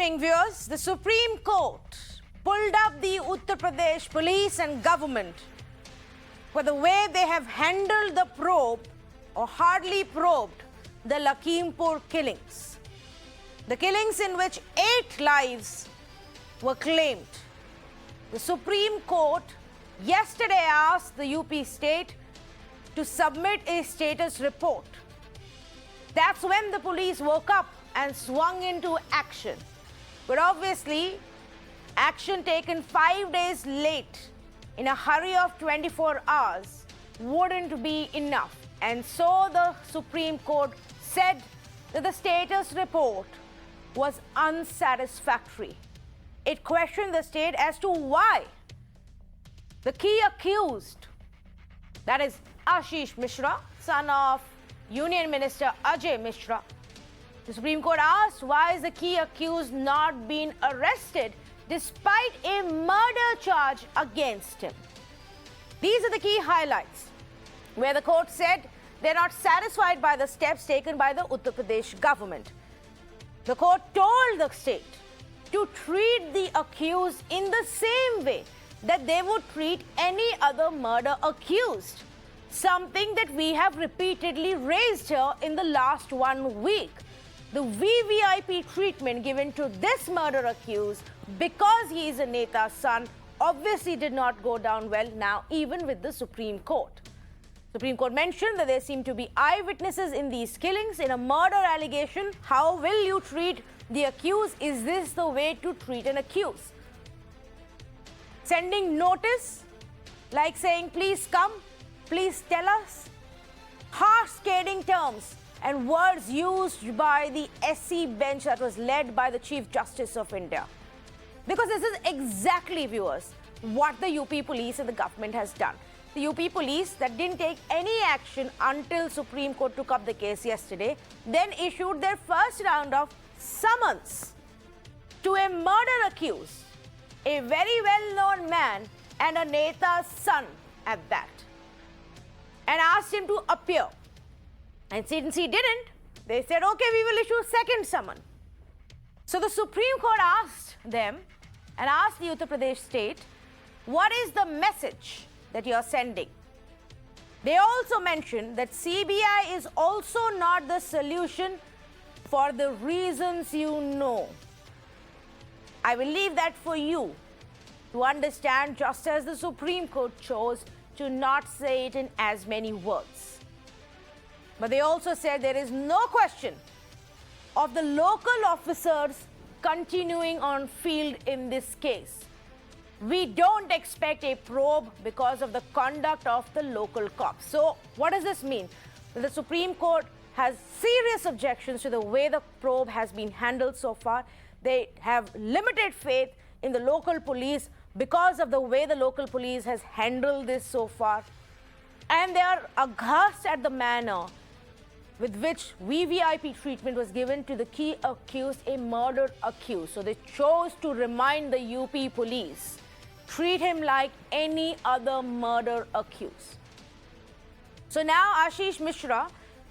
evening, viewers. The Supreme Court pulled up the Uttar Pradesh police and government for the way they have handled the probe, or hardly probed, the Lakhimpur killings. The killings in which 8 lives were claimed. The Supreme Court yesterday asked the UP state to submit a status report. That's when the police woke up and swung into action. But obviously, action taken 5 days late in a hurry of 24 hours wouldn't be enough. And so the Supreme Court said that the status report was unsatisfactory. It questioned the state as to why the key accused, that is Ashish Mishra, son of Union Minister Ajay Mishra, the Supreme Court asked why is the key accused not being arrested despite a murder charge against him. These are the key highlights where the court said they're not satisfied by the steps taken by the Uttar Pradesh government. The court told the state to treat the accused in the same way that they would treat any other murder accused, something that we have repeatedly raised here in the last 1 week. The VVIP treatment given to this murder accused because he is a Neta's son obviously did not go down well now, even with the Supreme Court. Supreme Court mentioned that there seem to be eyewitnesses in these killings. In a murder allegation, how will you treat the accused? Is this the way to treat an accused? Sending notice, like saying, please come, please tell us. Harsh scathing terms and words used by the SC bench that was led by the Chief Justice of India. Because this is exactly, viewers, what the UP police and the government has done. The UP police that didn't take any action until Supreme Court took up the case yesterday, then issued their first round of summons to a murder accused, a very well-known man and a Neta's son at that, and asked him to appear. And since he didn't, they said, okay, we will issue second summon. So the Supreme Court asked them and asked the Uttar Pradesh state, what is the message that you are sending? They also mentioned that CBI is also not the solution for the reasons you know. I will leave that for you to understand, just as the Supreme Court chose to not say it in as many words. But they also said there is no question of the local officers continuing on field in this case. We don't expect a probe because of the conduct of the local cops. So what does this mean? The Supreme Court has serious objections to the way the probe has been handled so far. They have limited faith in the local police because of the way the local police has handled this so far. And they are aghast at the manner with which VVIP treatment was given to the key accused, a murder accused. So they chose to remind the UP police, treat him like any other murder accused. So now Ashish Mishra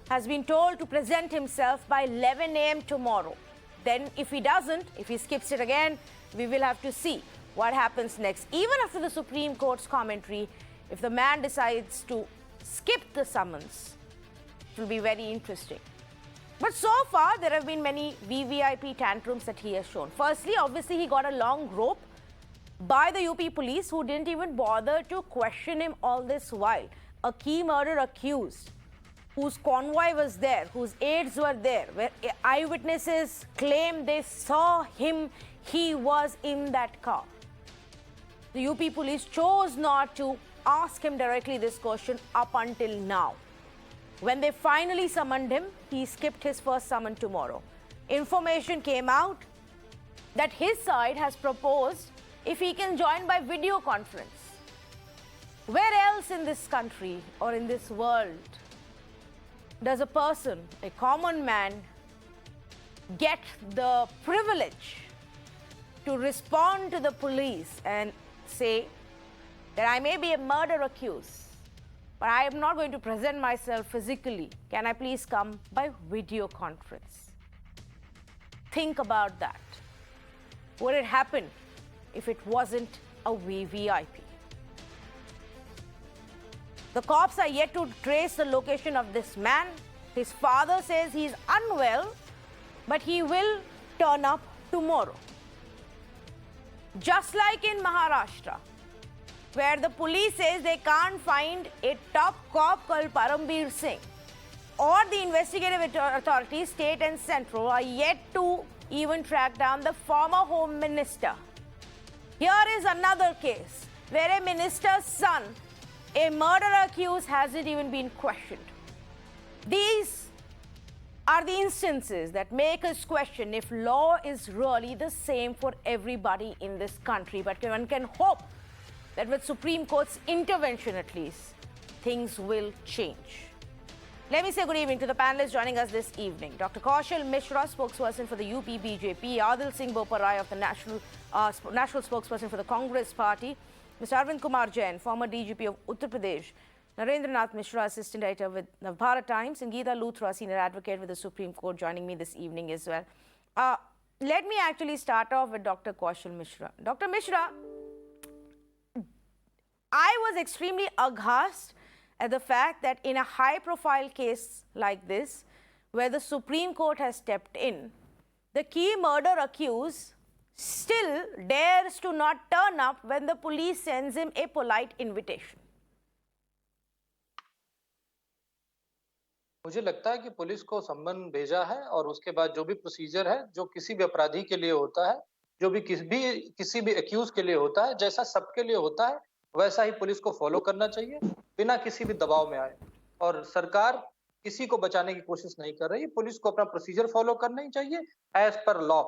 has been told to present himself by 11 a.m. tomorrow. Then if he doesn't, if he skips it again, we will have to see what happens next. Even after the Supreme Court's commentary, if the man decides to skip the summons, it will be very interesting. But so far, there have been many VVIP tantrums that he has shown. Firstly, obviously, he got a long rope by the UP police who didn't even bother to question him all this while. A key murder accused whose convoy was there, whose aides were there, where eyewitnesses claim they saw him, he was in that car. The UP police chose not to ask him directly this question up until now. When they finally summoned him, he skipped his first summon tomorrow. Information came out that his side has proposed if he can join by video conference. Where else in this country or in this world does a person, a common man, get the privilege to respond to the police and say that I may be a murder accused, but I am not going to present myself physically. Can I please come by video conference? Think about that. would it happen if it wasn't a VVIP? The cops are yet to trace the location of this man. His father says he's unwell, but he will turn up tomorrow. Just like in Maharashtra, where the police says they can't find a top cop called Parambir Singh, or the investigative authorities, state and central, are yet to even track down the former home minister. Here is another case where a minister's son, a murder accused, hasn't even been questioned. These are the instances that make us question if law is really the same for everybody in this country. But one can hope that with Supreme Court's intervention at least, things will change. Let me say good evening to the panelists joining us this evening. Dr. Kaushal Mishra, spokesperson for the UP BJP, Adil Singh Boparai of the national spokesperson for the Congress Party, Mr. Arvind Kumar Jain, former DGP of Uttar Pradesh, Narendranath Mishra, assistant editor with Navbharat Times, and Geeta Luthra, senior advocate with the Supreme Court, joining me this evening as well. Let me actually start off with Dr. Kaushal Mishra. Dr. Mishra, I was extremely aghast at the fact that in a high-profile case like this, where the Supreme Court has stepped in, the key murder accused still dares to not turn up when the police sends him a polite invitation. मुझे लगता है कि police को सम्मन भेजा है और उसके बाद जो भी प्रोसीजर है, जो किसी भी अपराधी के लिए होता है, जो भी किसी भी एक्यूज के लिए होता है, जैसा सबके लिए होता है, वैसा ही पुलिस को फॉलो करना चाहिए, बिना किसी भी दबाव में आए। और सरकार किसी को बचाने की कोशिश नहीं कर रही, पुलिस को अपना प्रोसीजर फॉलो करना ही चाहिए एज पर लॉ।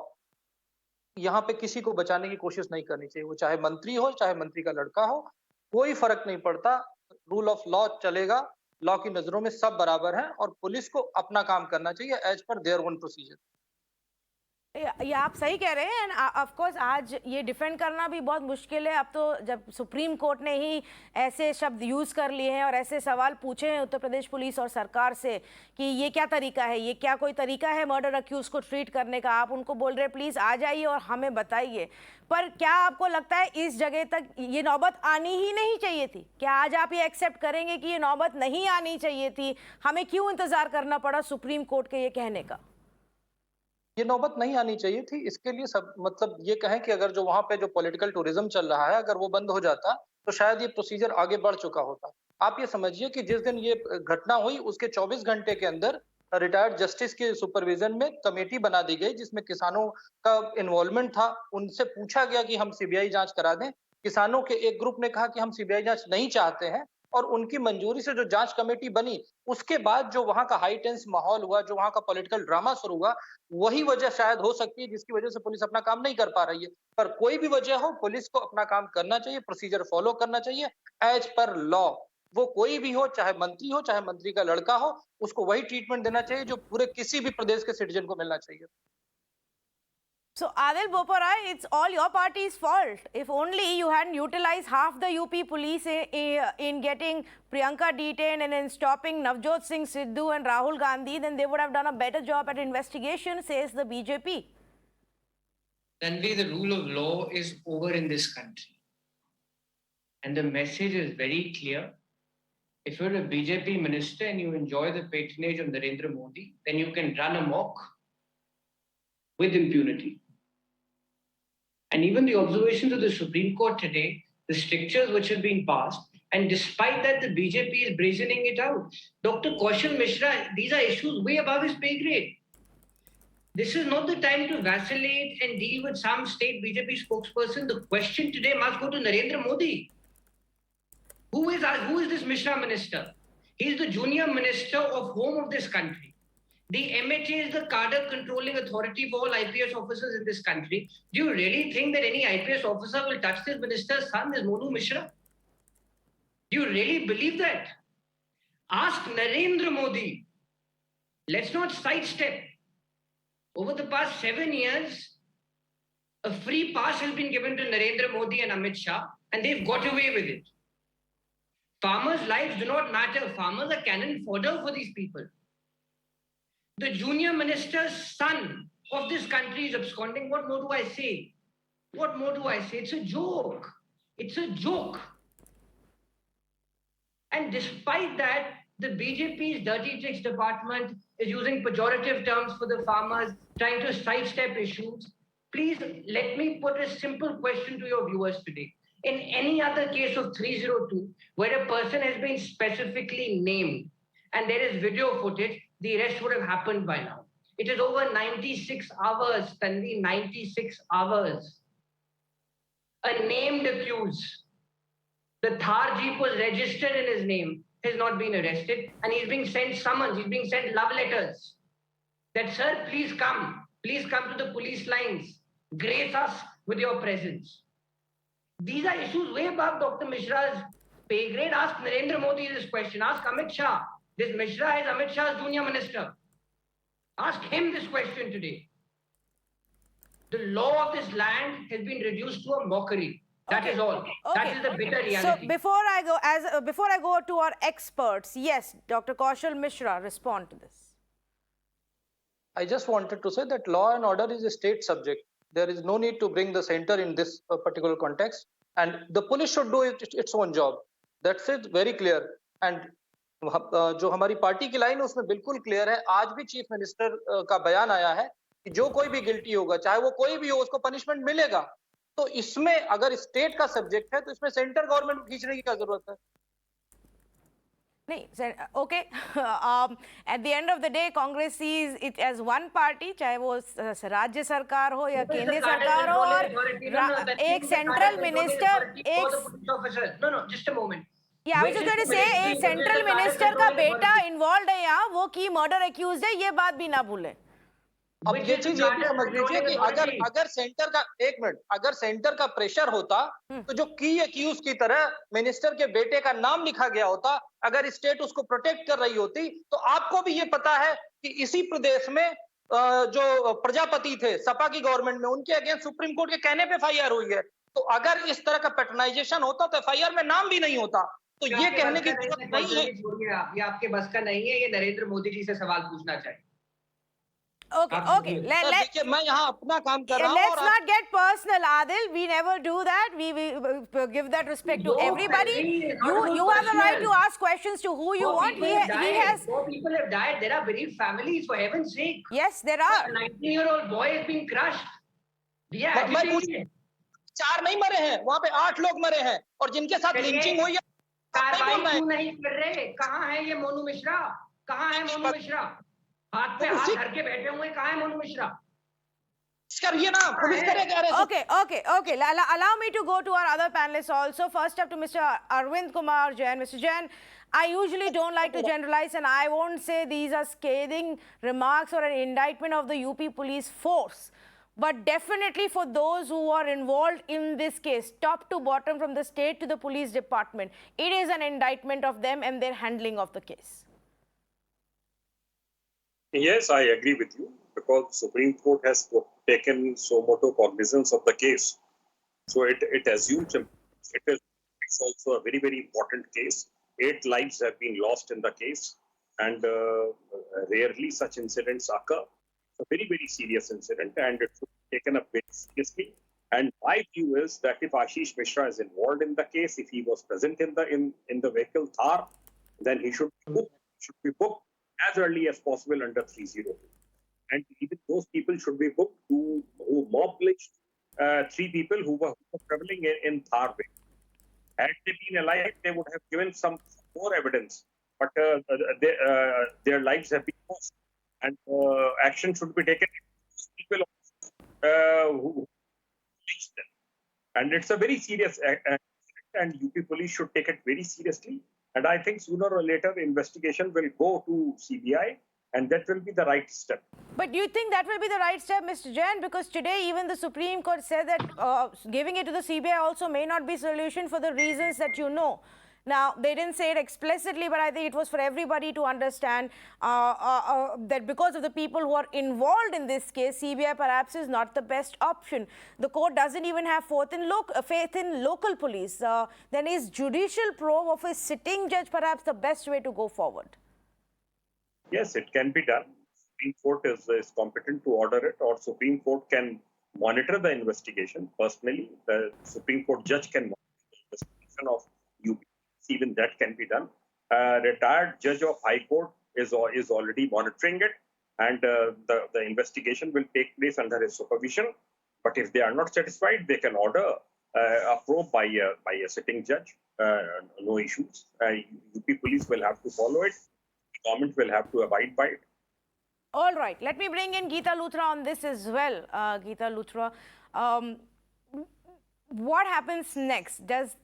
यहाँ पे किसी को बचाने की कोशिश नहीं करनी चाहिए, वो चाहे मंत्री हो, चाहे मंत्री का लड़का हो, कोई फर्क नहीं पड़ता। रूल ऑफ लॉ चलेगा, लॉ की नजरों में सब बराबर हैं और पुलिस को अपना काम करना चाहिए as per their own procedure. ये आप सही कह रहे हैं एंड ऑफ कोर्स आज ये डिफेंड करना भी बहुत मुश्किल है। अब तो जब सुप्रीम कोर्ट ने ही ऐसे शब्द यूज़ कर लिए हैं और ऐसे सवाल पूछे हैं उत्तर प्रदेश पुलिस और सरकार से कि ये क्या तरीका है, ये क्या कोई तरीका है मर्डर अक्यूज को ट्रीट करने का, आप उनको बोल रहे प्लीज़ आ जाइए और हमें बताइए। पर क्या आपको लगता है इस जगह तक ये नौबत आनी ही नहीं चाहिए थी? क्या आज आप ये एक्सेप्ट करेंगे कि ये नौबत नहीं आनी चाहिए थी? हमें क्यों इंतज़ार करना पड़ा सुप्रीम कोर्ट के ये कहने का? ये नौबत नहीं आनी चाहिए थी। इसके लिए सब मतलब ये कहें कि अगर जो वहां पे जो पॉलिटिकल टूरिज्म चल रहा है, अगर वो बंद हो जाता तो शायद ये प्रोसीजर आगे बढ़ चुका होता। आप ये समझिए कि जिस दिन ये घटना हुई उसके 24 घंटे के अंदर रिटायर्ड जस्टिस के सुपरविजन में कमेटी बना दी गई जिसमें किसानों का इन्वॉल्वमेंट था। उनसे पूछा गया कि हम सीबीआई जांच करा दें। किसानों के एक ग्रुप ने कहा कि हम सीबीआई जांच नहीं चाहते हैं और उनकी मंजूरी से जो जांच कमेटी बनी उसके बाद जो वहां का हाई टेंस माहौल हुआ, जो वहां का पॉलिटिकल ड्रामा शुरू हुआ, वही वजह शायद हो सकती है जिसकी वजह से पुलिस अपना काम नहीं कर पा रही है। पर कोई भी वजह हो, पुलिस को अपना काम करना चाहिए, प्रोसीजर फॉलो करना चाहिए एज पर लॉ। वो कोई भी हो, चाहे मंत्री हो, चाहे मंत्री का लड़का हो, उसको वही ट्रीटमेंट देना चाहिए जो पूरे किसी भी प्रदेश के सिटीजन को मिलना चाहिए। So Adil Boparai, it's all your party's fault. If only you hadn't utilized half the UP police in getting Priyanka detained and in stopping Navjot Singh Sidhu and Rahul Gandhi, then they would have done a better job at investigation, says the BJP. Tanvi, the rule of law is over in this country. And the message is very clear. If you're a BJP minister and you enjoy the patronage of Narendra Modi, then you can run amok with impunity. And even the observations of the Supreme Court today, the strictures which have been passed, and despite that, the BJP is brazening it out. Dr. Kaushal Mishra, these are issues way above his pay grade. This is not the time to vacillate and deal with some state BJP spokesperson. The question today must go to Narendra Modi. Who is this Mishra minister? He is the junior minister of home of this country. The MHA is the cadre controlling authority for all IPS officers in this country. Do you really think that any IPS officer will touch this minister's son, this Monu Mishra? Do you really believe that? Ask Narendra Modi. Let's not sidestep. Over the past 7 years, a free pass has been given to Narendra Modi and Amit Shah, and they've got away with it. Farmers' lives do not matter. Farmers are cannon fodder for these people. The junior minister's son of this country is absconding. What more do I say? What more do I say? It's a joke. It's a joke. And despite that, the BJP's dirty tricks department is using pejorative terms for the farmers, trying to sidestep issues. Please let me put a simple question to your viewers today. In any other case of 302, where a person has been specifically named and there is video footage, the arrest would have happened by now. It is over 96 hours, Tanvi, 96 hours. A named accused. The Thar Jeep was registered in his name, has not been arrested, and he's being sent summons, he's being sent love letters. That, sir, please come to the police lines, grace us with your presence. These are issues way above Dr. Mishra's pay grade. Ask Narendra Modi this question, ask Amit Shah. This Mishra is Amit Shah's junior minister. Ask him this question today. The law of this land has been reduced to a mockery. That is all. That is the bitter reality. So before I go to our experts, yes, Dr. Kaushal Mishra, respond to this. I just wanted to say that law and order is a state subject. There is no need to bring the center in this particular context, and the police should do its own job. That's it, very clear. And जो हमारी party की line है उसमें बिल्कुल clear है. आज भी chief minister का बयान आया है कि जो कोई भी गिल्टी होगा, चाहे वो कोई भी हो, उसको पनिशमेंट मिलेगा. तो इसमें अगर स्टेट का सब्जेक्ट है तो इसमें सेंटर गवर्नमेंट को खींचने की क्या जरूरत है? नहीं, okay. At the end of the day, Congress sees it as one party, चाहे वो राज्य सरकार हो या केंद्रीय सरकार हो, और एक सेंट्रल मिनिस्टर, एक no, just a moment. Yeah, I was just going to say, एक सेंट्रल मिनिस्टर का बेटा इन्वॉल्व है यहाँ, वो की मर्डर एक्यूज है, ये बात भी ना भूले. अब ये चीज ये समझ लीजिए कि अगर सेंटर का, एक मिनट, अगर सेंटर का प्रेशर होता तो जो की एक्यूज की तरह मिनिस्टर के बेटे का नाम लिखा गया होता, अगर स्टेट उसको प्रोटेक्ट कर रही होती, तो आपको भी ये पता है कि इसी प्रदेश में जो प्रजापति थे सपा की गवर्नमेंट में, उनके अगेंस्ट सुप्रीम कोर्ट के कहने पे एफआईआर हुई है. तो अगर इस तरह का पैटर्नाइजेशन होता तो एफआईआर में नाम भी नहीं होता. तो ये कहने की जरूरत नहीं है. ये आपके बस का नहीं है, ये नरेंद्र मोदी जी से सवाल पूछना चाहिए. Okay. मैं यहाँ अपना काम कर रहा हूँ. Let's not get personal, Adil. We never do that. We give that respect to everybody. You have the right to ask questions to who you want. He has. More people have died. There are bereaved families, for heaven's sake. Yes, there are. A 19-year-old boy has been crushed. चार नहीं मरे हैं, वहाँ पे 8 लोग मरे हैं, और जिनके साथ लिंचिंग हुई है. कार्रवाई क्यों नहीं कर रहे? कहाँ है ये मोनू मिश्रा? कहाँ है मोनू मिश्रा? हाथ पे हाथ धर के बैठे हुए, कहाँ है मोनू मिश्रा? करिए ना, पुलिस करेगा. Okay. Allow me to go to our other panelists also. First up to Mr. Arvind Kumar Jain. Mr. Jain, I usually don't like to generalize, and I won't say these are scathing remarks or an indictment of the UP police force. But definitely for those who are involved in this case, top to bottom, from the state to the police department, it is an indictment of them and their handling of the case. Yes, I agree with you, because Supreme Court has taken so much cognizance of the case. So it assumes it's also a very, very important case. 8 lives have been lost in the case, and rarely such incidents occur. It's a very, very serious incident, and it should be taken up very seriously. And my view is that if Ashish Mishra is involved in the case, if he was present in the vehicle Thar, then he should be booked as early as possible under 302. And even those people should be booked who mobbed 3 people who were traveling in Thar way. Had they been alive, they would have given some more evidence. But their lives have been lost. And action should be taken against people who reached them. And it's a very serious accident, and UP police should take it very seriously. And I think sooner or later the investigation will go to CBI, and that will be the right step. But do you think that will be the right step, Mr. Jain? Because today even the Supreme Court said that giving it to the CBI also may not be a solution for the reasons that you know. Now, they didn't say it explicitly, but I think it was for everybody to understand that because of the people who are involved in this case, CBI perhaps is not the best option. The court doesn't even have faith in local police. Then is judicial probe of a sitting judge perhaps the best way to go forward? Yes, it can be done. Supreme Court is competent to order it, or Supreme Court can monitor the investigation. Personally, the Supreme Court judge can monitor the investigation of UP. Even that can be done. Retired judge of High Court is already monitoring it, and the investigation will take place under his supervision. But if they are not satisfied, they can order a probe by a sitting judge. No issues. UP police will have to follow it. The government will have to abide by it. All right, let me bring in Geeta Luthra on this as well. Geeta Luthra, what happens next? Does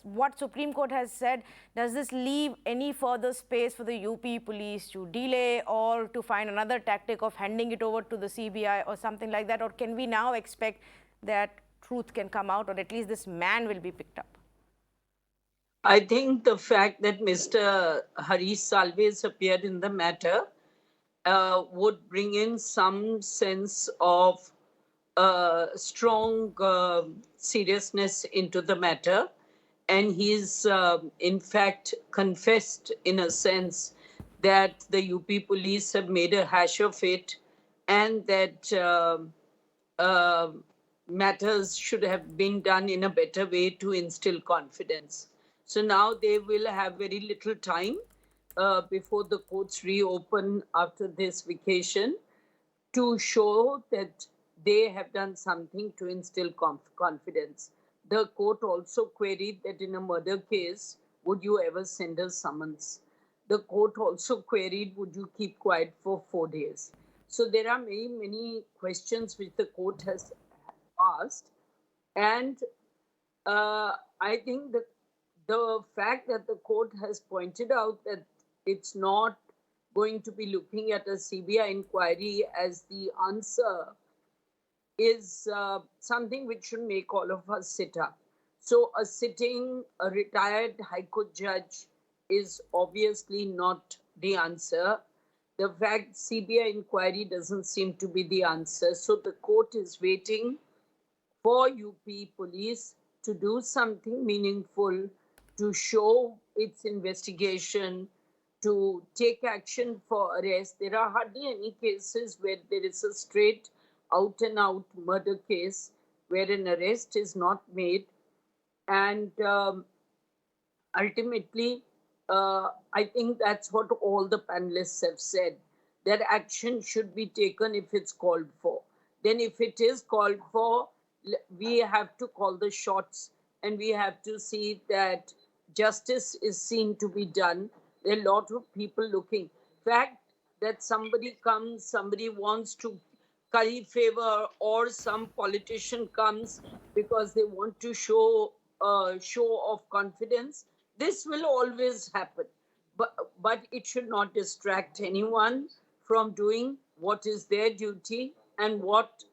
what Supreme Court has said, does this leave any further space for the UP police to delay or to find another tactic of handing it over to the CBI or something like that? Or can we now expect that truth can come out, or at least this man will be picked up? I think the fact that Mr. Harish Salve has appeared in the matter would bring in some sense of strong seriousness into the matter. And he's in fact confessed in a sense that the UP police have made a hash of it, and that matters should have been done in a better way to instill confidence. So now they will have very little time before the courts reopen after this vacation to show that they have done something to instill confidence. The court also queried that in a murder case, would you ever send a summons? The court also queried, would you keep quiet for 4 days? So there are many, many questions which the court has asked. And I think that the fact that the court has pointed out that it's not going to be looking at a CBI inquiry as the answer is something which should make all of us sit up. So a retired High Court judge is obviously not the answer. The fact CBI inquiry doesn't seem to be the answer. So the court is waiting for UP police to do something meaningful, to show its investigation, to take action for arrest. There are hardly any cases where there is a straight out and out murder case where an arrest is not made. And ultimately, I think that's what all the panelists have said, that action should be taken if it's called for. Then if it is called for, we have to call the shots, and we have to see that justice is seen to be done. There are a lot of people looking. Fact that somebody comes, somebody wants to curry favor, or some politician comes because they want to show of confidence, this will always happen. But it should not distract anyone from doing what is their duty and what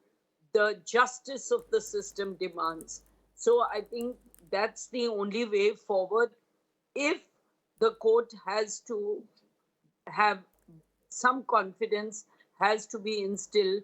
the justice of the system demands. So I think that's the only way forward. If the court has to have some confidence, has to be instilled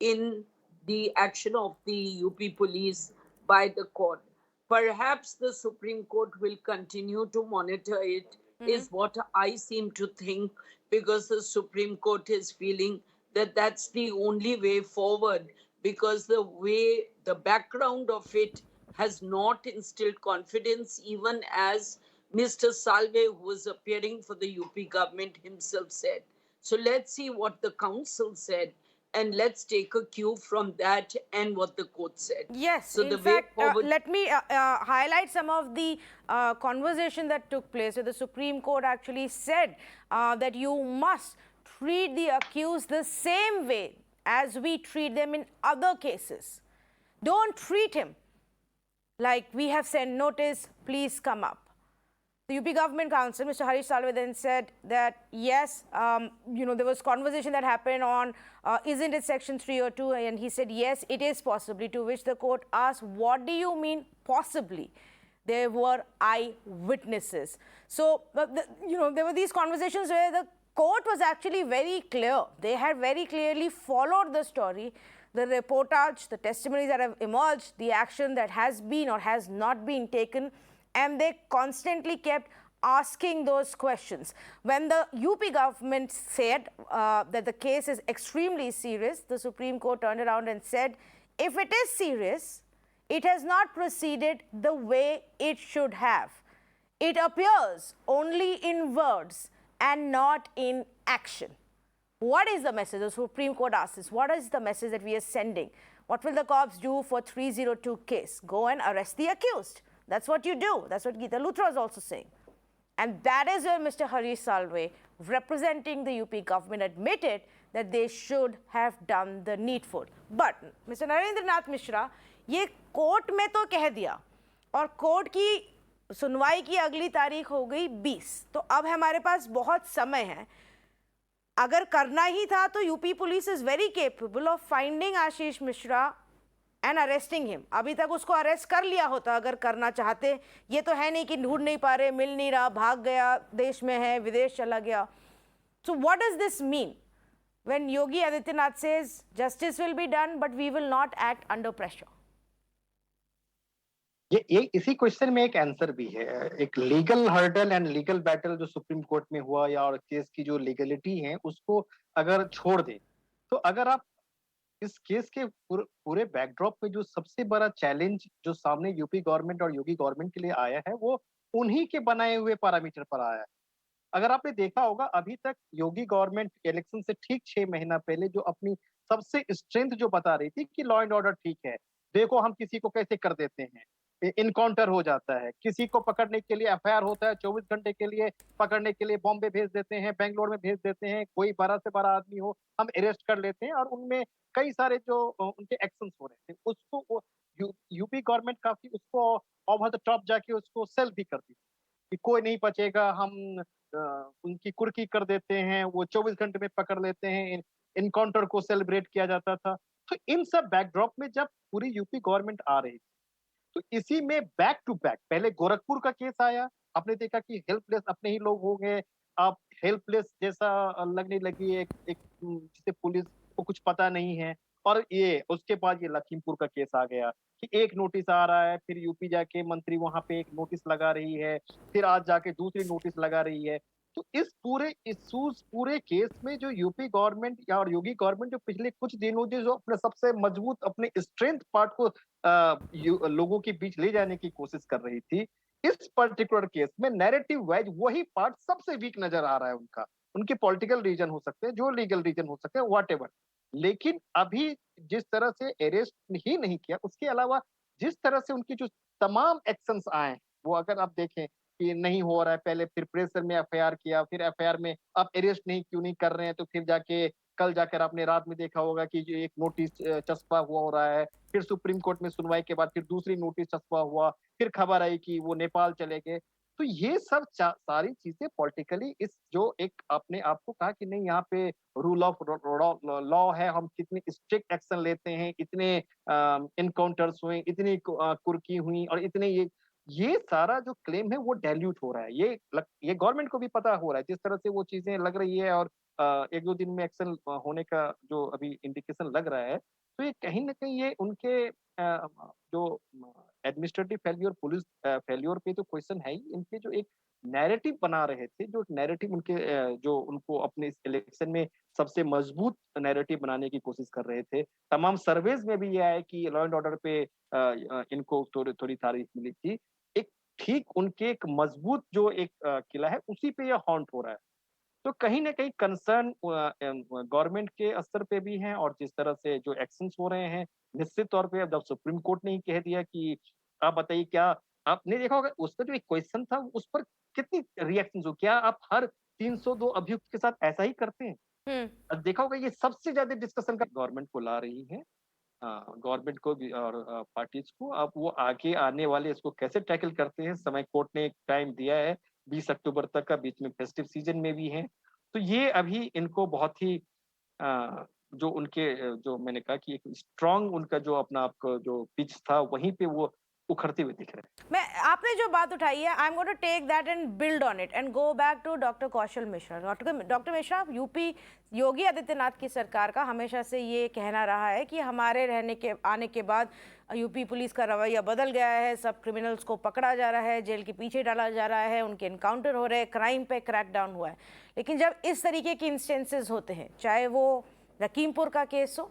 in the action of the UP police by the court. Perhaps the Supreme Court will continue to monitor it, is what I seem to think, because the Supreme Court is feeling that that's the only way forward, because the background of it has not instilled confidence, even as Mr. Salve, who was appearing for the UP government, himself said. So let's see what the council said, and let's take a cue from that and what the court said. Yes, so in fact, let me highlight some of the conversation that took place. So the Supreme Court actually said that you must treat the accused the same way as we treat them in other cases. Don't treat him like we have sent notice, please come up. The UP Government Counsel, Mr. Harish Salve, then said that, yes, there was conversation that happened on, isn't it Section 302? And he said, yes, it is possibly, to which the court asked, what do you mean possibly? There were eyewitnesses. So, there were these conversations where the court was actually very clear. They had very clearly followed the story, the reportage, the testimonies that have emerged, the action that has been or has not been taken, and they constantly kept asking those questions. When the UP government said that the case is extremely serious, the Supreme Court turned around and said, if it is serious, it has not proceeded the way it should have. It appears only in words and not in action. What is the message? The Supreme Court asks this. What is the message that we are sending? What will the cops do for 302 case? Go and arrest the accused. That's what you do. That's what Geeta Luthra is also saying. And that is where Mr. Harish Salve, representing the UP government, admitted that they should have done the needful. But Mr. Narendra Nath Mishra, ये court में तो कह दिया और court की सुनवाई की अगली तारीख हो गई 20, तो अब हमारे पास बहुत समय है. अगर करना ही था तो UP police is very capable of finding Ashish Mishra and arresting him. अभी तक उसको अरेस्ट कर लिया होता अगर करना चाहते. ये तो है नहीं कि ढूंढ नहीं पा रहे, मिल नहीं रहा, भाग गया, देश में है, विदेश चला गया. So what does this mean when Yogi Adityanath says justice will be done but we will not act under pressure? ये इसी क्वेश्चन में एक आंसर भी है. एक legal hurdle and legal battle जो सुप्रीम कोर्ट में हुआ या और केस की जो लीगलिटी है उसको अगर छोड़ दे, तो अगर आप इस केस के पूरे बैकड्रॉप में जो सबसे बड़ा चैलेंज जो सामने यूपी गवर्नमेंट और योगी गवर्नमेंट के लिए आया है वो उन्हीं के बनाए हुए पैरामीटर पर आया है. अगर आपने देखा होगा अभी तक योगी गवर्नमेंट इलेक्शन से ठीक 6 महीना पहले जो अपनी सबसे स्ट्रेंथ जो बता रही थी कि लॉ एंड ऑर्डर ठीक है, देखो हम किसी को कैसे कर देते हैं, इनकाउंटर हो जाता है, किसी को पकड़ने के लिए एफआईआर होता है, 24 घंटे के लिए पकड़ने के लिए बॉम्बे भेज देते हैं, बेंगलोर में भेज देते हैं, कोई 12 से 12 आदमी हो हम अरेस्ट कर लेते हैं और उनमें कई सारे जो उनके एक्शंस हो रहे थे उसको यूपी गवर्नमेंट काफी उसको ओवर द टॉप जाके उसको सेल भी करती थी कि कोई नहीं बचेगा, हम उनकी कुर्की कर देते हैं, वो 24 घंटे में पकड़ लेते हैं, इनकाउंटर को सेलिब्रेट किया जाता था. तो इन सब बैकड्रॉप में जब पूरी यूपी गवर्नमेंट आ रही थी तो इसी में बैक टू बैक पहले गोरखपुर का केस आया, आपने देखा कि हेल्पलेस अपने ही लोग हो गए, आप हेल्पलेस जैसा लगने लगी एक जिसे पुलिस को कुछ पता नहीं है. और ये उसके बाद ये लखीमपुर का केस आ गया कि एक नोटिस आ रहा है, फिर यूपी जाके मंत्री वहां पे एक नोटिस लगा रही है, फिर आज जाके दूसरी नोटिस लगा रही है. तो इस पूरे केस में जो यूपी गवर्नमेंट या और योगी गवर्नमेंट जो पिछले कुछ दिनों जो अपने सबसे मजबूत अपने स्ट्रेंथ पार्ट को लोगों के बीच ले जाने की कोशिश कर रही थी, इस पर्टिकुलर केस में नैरेटिव वाइज वही पार्ट सबसे वीक नजर आ रहा है. उनके पॉलिटिकल रीजन हो सकते हैं, जो लीगल रीजन हो सकते हैं, व्हाटएवर. लेकिन अभी जिस तरह से अरेस्ट ही नहीं किया, उसके अलावा जिस तरह से उनकी जो तमाम एक्शंस आए वो अगर आप देखें कि नहीं हो रहा है, पहले फिर प्रेशर में एफआईआर किया, फिर एफआईआर में अब अरेस्ट क्यों नहीं कर रहे हैं, तो फिर जाके कल जाकर आपने रात में देखा होगा कि जो एक नोटिस चस्पा हुआ हो रहा है, फिर सुप्रीम कोर्ट में सुनवाई के बाद फिर दूसरी नोटिस चस्पा हुआ, फिर खबर आई कि वो नेपाल चले गए. तो ये सब सारी चीजें पॉलिटिकली इस जो एक आपने आपको कहा कि नहीं यहाँ पे रूल ऑफ लॉ है, हम कितने स्ट्रिक्ट एक्शन लेते हैं, इतने इनकाउंटर्स हुए, इतनी कुर्की हुई और इतने ये सारा जो क्लेम है वो डाइल्यूट हो रहा है. ये गवर्नमेंट को भी पता हो रहा है जिस तरह से वो चीजें लग रही है और 1-2 दिन में एक्शन होने का जो अभी इंडिकेशन लग रहा है. तो ये कहीं ना कहीं ये उनके जो एडमिनिस्ट्रेटिव फेल्योर, पुलिस फेल्योर पे तो क्वेश्चन है ही. इनके जो एक नैरेटिव बना रहे थे, जो नैरेटिव उनके जो उनको अपने इस इलेक्शन में सबसे मजबूत नैरेटिव बनाने की कोशिश कर रहे थे. तमाम सर्वेज में भी ये आया कि लॉ एंड ऑर्डर पे इनको थोड़ी तारीफ मिली थी. एक ठीक उनके एक मजबूत जो एक किला है उसी पे यह हॉन्ट हो रहा है. तो कहीं ना कहीं कंसर्न गवर्नमेंट के स्तर पे भी है और जिस तरह से जो एक्शंस हो रहे हैं निश्चित तौर पे अब जब सुप्रीम कोर्ट ने ही कह दिया कि आप बताइए, क्या आपने देखा होगा उसका जो एक क्वेश्चन था उस पर कितनी रिएक्शंस हो, क्या आप हर 302 अभियुक्त के साथ ऐसा ही करते हैं? अब देखा होगा ये सबसे ज्यादा डिस्कशन का गवर्नमेंट को ला रही है, गवर्नमेंट को भी और पार्टीज को. अब वो आगे आने वाले इसको कैसे टैकल करते हैं, समय कोर्ट ने एक टाइम दिया है 20 अक्टूबर तक का, बीच में फेस्टिव सीजन में भी है. तो ये अभी इनको बहुत ही जो उनके जो मैंने कहा कि एक स्ट्रांग उनका जो अपना आपका जो पिच था वहीं पे वो उखड़ते हुए दिख रहे हैं. मैं आपने जो बात उठाई है, I am going to take that and build on it and go back to doctor Kaushal Mishra. Doctor Mishra, UP Yogi Adityanath की सरकार का हमेशा से ये कहना रहा है कि हमारे आने के बाद यूपी पुलिस का रवैया बदल गया है, सब क्रिमिनल्स को पकड़ा जा रहा है, जेल के पीछे डाला जा रहा है, उनके इनकाउंटर हो रहे हैं, क्राइम पे क्रैकडाउन हुआ है. लेकिन जब इस तरीके के इंस्टेंसेस होते हैं, चाहे वो लखीमपुर का केस हो,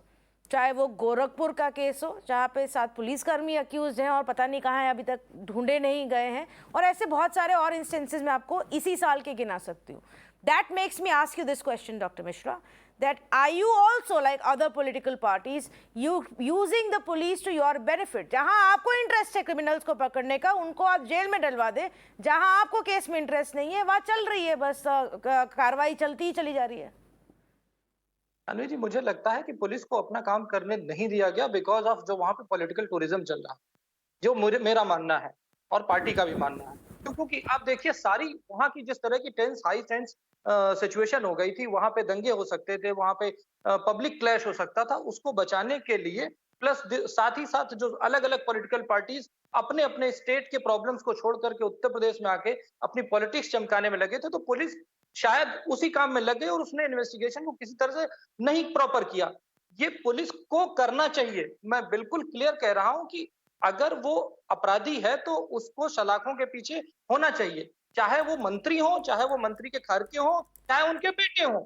चाहे वो गोरखपुर का केस हो जहाँ पे 7 पुलिसकर्मी अक्यूज हैं और पता नहीं कहाँ हैं, अभी तक ढूंढे नहीं गए हैं, और ऐसे बहुत सारे और इंस्टेंसेस मैं आपको इसी साल के गिना सकती हूँ. That makes me ask you this question, Dr. Mishra, that are you also like other political parties using the police to your benefit? जहाँ आपको इंटरेस्ट है क्रिमिनल्स को पकड़ने का, उनको आप जेल में डलवा दे. जहाँ आपको केस में इंटरेस्ट नहीं है वहाँ चल रही है, बस कार्रवाई चलती ही चली जा रही है. अनु जी, मुझे लगता है कि पुलिस को अपना काम करने नहीं दिया गया बिकॉज ऑफ जो वहां पे पॉलिटिकल टूरिज्म चल रहा है, जो मेरा मानना है और पार्टी का भी मानना है. क्योंकि आप देखिए सारी वहां की जिस तरह की हाई टेंस सिचुएशन हो गई थी, वहां पे दंगे हो सकते थे, वहां पे पब्लिक क्लैश हो सकता था, उसको बचाने के लिए प्लस साथ ही साथ जो अलग अलग पॉलिटिकल पार्टीज अपने अपने स्टेट के प्रॉब्लम्स को छोड़ करके उत्तर प्रदेश में आके अपनी पॉलिटिक्स चमकाने में लगे थे, तो पुलिस शायद उसी काम में लग गई और उसने इन्वेस्टिगेशन को किसी तरह से नहीं प्रॉपर किया. ये पुलिस को करना चाहिए. मैं बिल्कुल क्लियर कह रहा हूं कि अगर वो अपराधी है तो उसको सलाखों के पीछे होना चाहिए, चाहे वो मंत्री हो, चाहे वो मंत्री के घर के हो, चाहे उनके बेटे हो.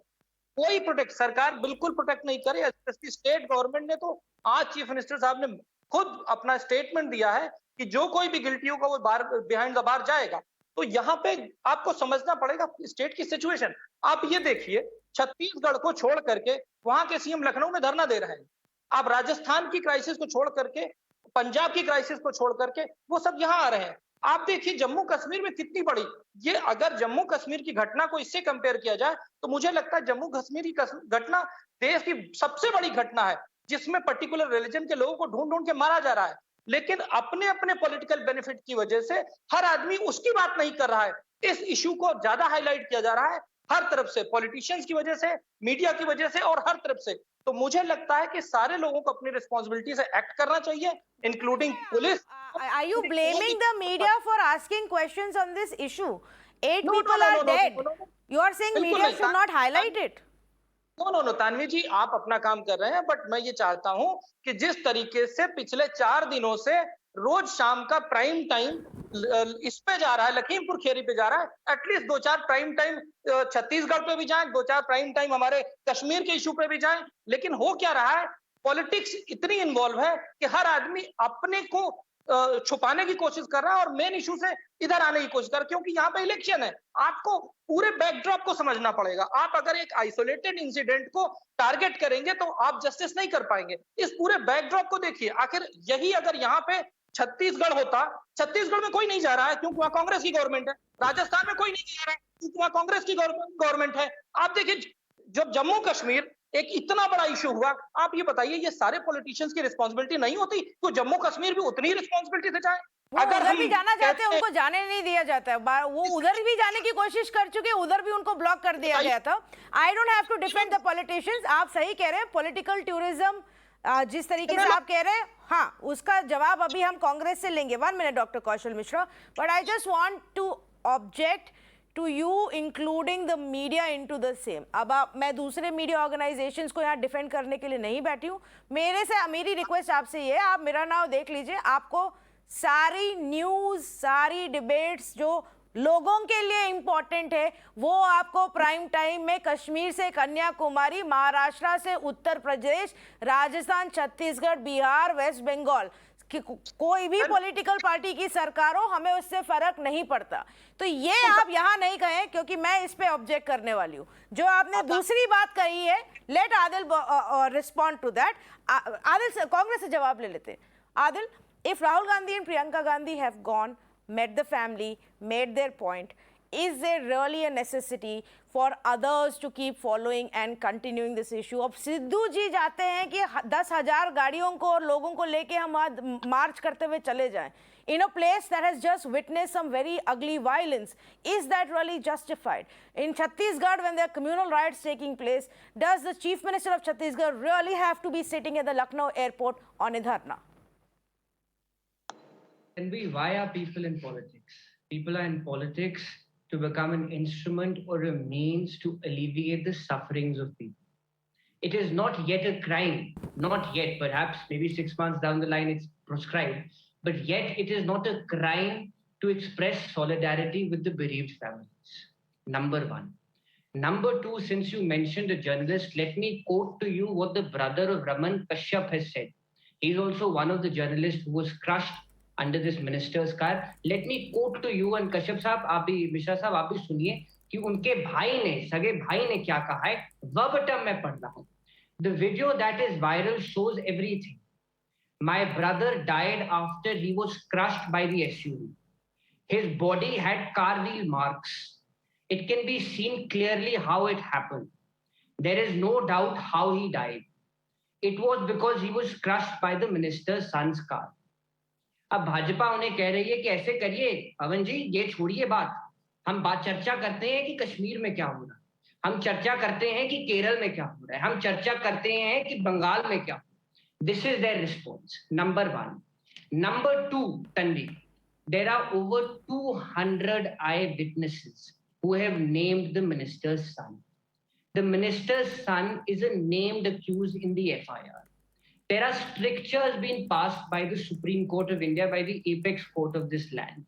कोई प्रोटेक्ट, सरकार बिल्कुल प्रोटेक्ट नहीं करे. स्पेशली स्टेट गवर्नमेंट ने तो आज चीफ मिनिस्टर साहब ने खुद अपना स्टेटमेंट दिया है कि जो कोई भी गिल्टी होगा वो बाहर बिहाइंड द बार जाएगा. तो यहाँ पे आपको समझना पड़ेगा स्टेट की सिचुएशन. आप ये देखिए, छत्तीसगढ़ को छोड़ करके वहां के सीएम लखनऊ में धरना दे रहे हैं. आप राजस्थान की क्राइसिस को छोड़ करके, पंजाब की क्राइसिस को छोड़ करके वो सब यहाँ आ रहे हैं. आप देखिए जम्मू कश्मीर में कितनी बड़ी ये, अगर जम्मू कश्मीर की घटना को इससे कंपेयर किया जाए तो मुझे लगता है जम्मू कश्मीर की घटना देश की सबसे बड़ी घटना है, जिसमें पर्टिकुलर रिलीजन के लोगों को ढूंढ ढूंढ के मारा जा रहा है. लेकिन अपने अपने पॉलिटिकल बेनिफिट की वजह से हर आदमी उसकी बात नहीं कर रहा है. इस इशू को ज्यादा हाईलाइट किया जा रहा है हर तरफ से, पॉलिटिशियंस की वजह से, मीडिया की वजह से और हर तरफ से. तो मुझे लगता है कि सारे लोगों को अपनी रिस्पॉन्सिबिलिटी से एक्ट करना चाहिए, including police. Are you blaming the media for asking questions on this issue? 8 people are dead. You are saying media should not highlight it? No Tanvi ji, आप अपना काम कर रहे हैं, बट मैं ये चाहता हूं कि जिस तरीके से पिछले 4 दिनों से रोज शाम का प्राइम टाइम इस पे जा रहा है, लखीमपुर खेरी पे जा रहा है, एटलीस्ट 2-4 प्राइम टाइम छत्तीसगढ़ पे भी जाएं, 2-4 प्राइम टाइम हमारे कश्मीर के इशू पे भी जाएं. लेकिन हो क्या रहा है, पॉलिटिक्स इतनी इन्वॉल्व है कि हर आदमी अपने को छुपाने की कोशिश कर रहा है और मेन इशू से इधर आने की कोशिश कर रहा है, क्योंकि यहाँ पे इलेक्शन है. आपको पूरे बैकड्रॉप को समझना पड़ेगा. आप अगर एक आइसोलेटेड इंसिडेंट को टारगेट करेंगे तो आप जस्टिस नहीं कर पाएंगे. इस पूरे बैकड्रॉप को देखिए. आखिर यही अगर यहाँ पे छत्तीसगढ़ होता, छत्तीसगढ़ में कोई नहीं जा रहा है क्योंकि वहां कांग्रेस की गवर्नमेंट है. राजस्थान में कोई नहीं जा रहा है क्योंकि वहां कांग्रेस की गवर्नमेंट है. आप देखिए जब जम्मू कश्मीर एक इतना बड़ा इशू हुआ, आप ये बताइए ये सारे पॉलिटिशियंस की रिस्पॉन्सिबिलिटी नहीं होती तो जम्मू कश्मीर भी उतनी ही रिस्पॉन्सिबिलिटी से जाए. अगर उधर भी जाना चाहते हैं उनको जाने नहीं दिया जाता है. वो उधर भी जाने की कोशिश कर चुके, उधर भी उनको ब्लॉक कर दिया गया था. I don't have to defend the politicians. आप सही कह रहे हैं, पॉलिटिकल टूरिज्म जिस तरीके से आप कह रहे हैं, हाँ, उसका जवाब अभी हम कांग्रेस से लेंगे. 1 minute doctor Kaushal Mishra, but I just want to object to you including the media into the same. अब मैं दूसरे मीडिया ऑर्गेनाइजेशंस को यहाँ डिफेंड करने के लिए नहीं बैठी हूँ. मेरी रिक्वेस्ट आपसे ये है, आप मेरा नाम देख लीजिए, आपको सारी न्यूज़, सारी डिबेट्स जो लोगों के लिए इंपॉर्टेंट है वो आपको प्राइम टाइम में कश्मीर से कन्याकुमारी, महाराष्ट्र से उत्तर प्रदेश, राजस्थान, छत्तीसगढ़, बिहार, वेस्ट बंगाल, कि कोई भी पॉलिटिकल पार्टी की सरकार हो, हमें उससे फर्क नहीं पड़ता. तो ये आप यहाँ नहीं कहें क्योंकि मैं इस पे ऑब्जेक्ट करने वाली हूँ. जो आपने दूसरी बात कही है, let Adil respond to that. Adil, Congress से जवाब ले लेते. Adil, if Rahul Gandhi and Priyanka Gandhi have gone, met the family, made their point, is there really a necessity for others to keep following and continuing this issue? अब सिद्धू जी जाते हैं कि 10,000 गाड़ियों को और लोगों को लेके हम मार्च करते हुए चले जाएं in a place that has just witnessed some very ugly violence. Is that really justified? In Chhattisgarh, when there are communal riots taking place, does the Chief Minister of Chhattisgarh really have to be sitting at the Lucknow airport on a dharna? Why are people in politics? People are in politics to become an instrument or a means to alleviate the sufferings of people. It is not yet a crime, not yet, perhaps maybe 6 months down the line it's prescribed, but yet it is not a crime to express solidarity with the bereaved families. Number one. Number two, since you mentioned a journalist, let me quote to you what the brother of Raman Kashyap has said. He's also one of the journalists who was crushed under this minister's car. Let me quote to you, and Kashyap साहब आप भी, मिश्रा साहब आप भी सुनिए कि उनके भाई ने, सगे भाई ने क्या कहा है. वर्बटम मैं पढ़ रहा हूँ. The video that is viral shows everything. My brother died after he was crushed by the SUV. His body had car wheel marks. It can be seen clearly how it happened. There is no doubt how he died. It was because he was crushed by the minister's son's car. अब भाजपा उन्हें कह रही है कि ऐसे करिए पवन जी, ये छोड़िए बात. हम बात चर्चा करते हैं कि कश्मीर में क्या हो रहा है, हम चर्चा करते हैं कि केरल में क्या हो रहा है, हम चर्चा करते हैं कि बंगाल में क्या हो रहा है. This is their response. Number one. Number two, Tanvi, there are over 200 eyewitnesses who have named the minister's son. The minister's son is a named accused in the FIR. There are strictures being passed by the Supreme Court of India, by the apex court of this land.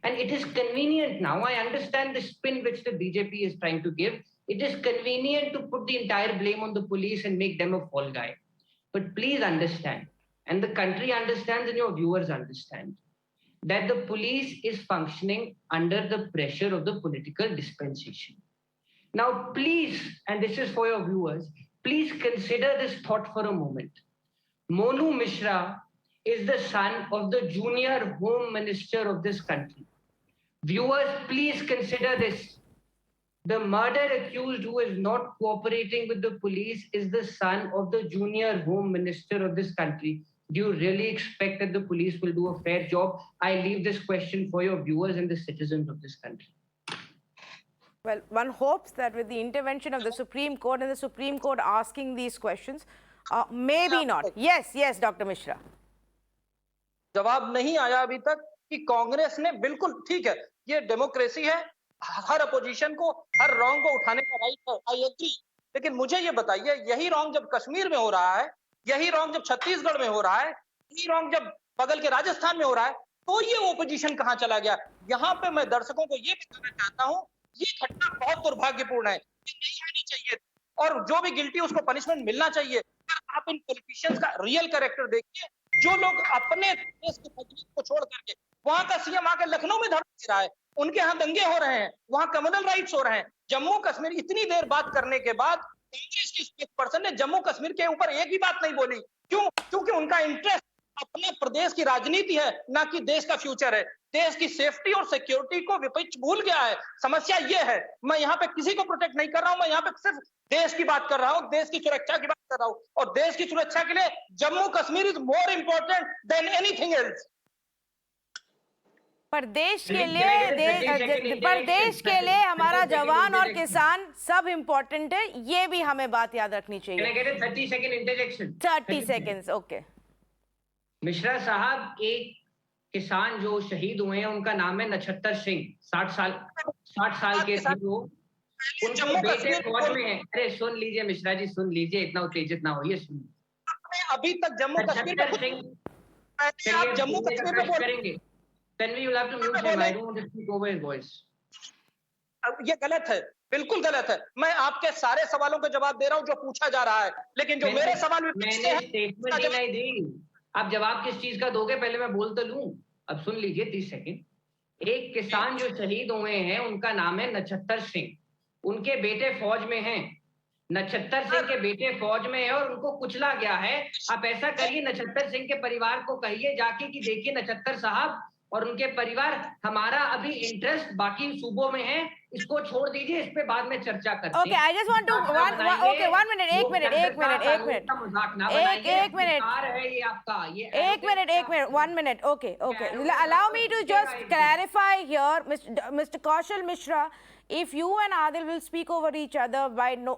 And it is convenient now. I understand the spin which the BJP is trying to give. It is convenient to put the entire blame on the police and make them a fall guy. But please understand, and the country understands and your viewers understand, that the police is functioning under the pressure of the political dispensation. Now, please, and this is for your viewers, please consider this thought for a moment. Monu Mishra is the son of the junior home minister of this country. Viewers, please consider this. The murder accused who is not cooperating with the police is the son of the junior home minister of this country. Do you really expect that the police will do a fair job? I leave this question for your viewers and the citizens of this country. Well, one hopes that with the intervention of the Supreme Court and the Supreme Court asking these questions, maybe not. Yes, yes, Dr. Mishra. जवाब नहीं आया अभी तक कि कांग्रेस ने, बिल्कुल ठीक है, ये डेमोक्रेसी है, हर अपोजिशन को हर रॉन्ग को उठाने का राइट है, आई एग्री. लेकिन मुझे ये बताइए, यही रॉन्ग जब कश्मीर में हो रहा है, यही रॉन्ग जब छत्तीसगढ़ में हो रहा है, यही रॉन्ग जब बगल के राजस्थान में हो रहा है, तो ये ओपोजिशन कहां चला गया? यहाँ पे मैं दर्शकों को ये बताना चाहता हूँ, ये घटना बहुत दुर्भाग्यपूर्ण है, ये नहीं आनी चाहिए और जो भी गिल्टी उसको पनिशमेंट मिलना चाहिए. आप इन पॉलिटिशियंस का रियल कैरेक्टर देखिए, जो लोग अपने देश की तकलीफ को छोड़ करके, वहां का सीएम आकर लखनऊ में धरना दे रहा है, उनके यहाँ दंगे हो रहे हैं, वहां कम्युनल राइट्स हो रहे हैं. जम्मू कश्मीर इतनी देर बात करने के बाद कांग्रेस की स्पोक्सपर्सन ने जम्मू कश्मीर के ऊपर एक भी बात नहीं बोली. क्यों? क्योंकि उनका इंटरेस्ट अपने प्रदेश की राजनीति है, ना कि देश का फ्यूचर है. देश की सेफ्टी और सिक्योरिटी को विपक्ष भूल गया है. समस्या ये है. मैं यहाँ पे किसी को प्रोटेक्ट नहीं कर रहा हूँ, मैं यहाँ पे सिर्फ देश की बात कर रहा हूँ, देश की सुरक्षा की बात कर रहा हूँ, और देश की सुरक्षा के लिए Jammu Kashmir is more important than anything else. प्रदेश के लिए हमारा जवान और किसान सब इम्पोर्टेंट है, ये भी हमें बात याद रखनी चाहिए. Can I get a 30-second interjection? 30 seconds, okay. Mishra साहब, एक किसान जो शहीद हुए हैं उनका नाम है नक्षत्र सिंह. 60 साल के थे वो. उनके बेटे फौज में हैं. अरे सुन लीजिए मिश्रा जी, सुन लीजिए, इतना उत्तेजित ना होइए, सुनिए. अभी तक जम्मू कश्मीर में जम्मू कश्मीर में करेंगे. Tanvi, you'll have to mute him. I don't want to speak over his voice. ये गलत है, बिल्कुल गलत है. मैं आपके सारे सवालों के जवाब दे रहा हूँ जो पूछा जा रहा है, लेकिन जो मेरे सवाल मैंने स्टेटमेंट ही नहीं दी. आप जवाब किस चीज का दोगे, पहले मैं बोल तो लूं. अब सुन लीजिए 30 सेकंड. एक किसान जो शहीद हुए हैं उनका नाम है नक्षत्र सिंह. उनके बेटे फौज में हैं. नक्षत्र सिंह के बेटे फौज में है और उनको कुचला गया है. आप ऐसा करिए, नक्षत्र सिंह के परिवार को कहिए जाके कि देखिए नक्षत्र साहब और उनके परिवार, हमारा अभी इंटरेस्ट बाकी सूबों में है, इसको छोड़ दीजिए, इस पे बाद में चर्चा करते हैं. Okay, I just want to one minute. एक minute. One minute. Okay. Allow me to just clarify here, Mr. Kaushal Mishra. If you and Adil will speak over each other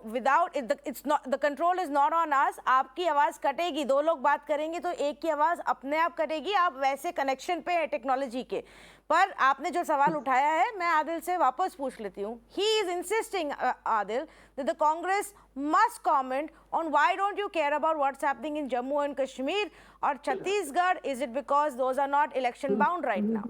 without it's not, the control is not on us. आपकी आवाज कटेगी, दो लोग बात करेंगे तो एक की आवाज अपने आप कटेगी. आप वैसे कनेक्शन पे है टेक्नोलॉजी के, पर आपने जो सवाल उठाया है मैं आदिल से वापस पूछ लेती हूँ. He is insisting, Adil, that the Congress must comment on why don't you care about what's happening in Jammu and Kashmir or Chhattisgarh? Is it because those are not election bound right now?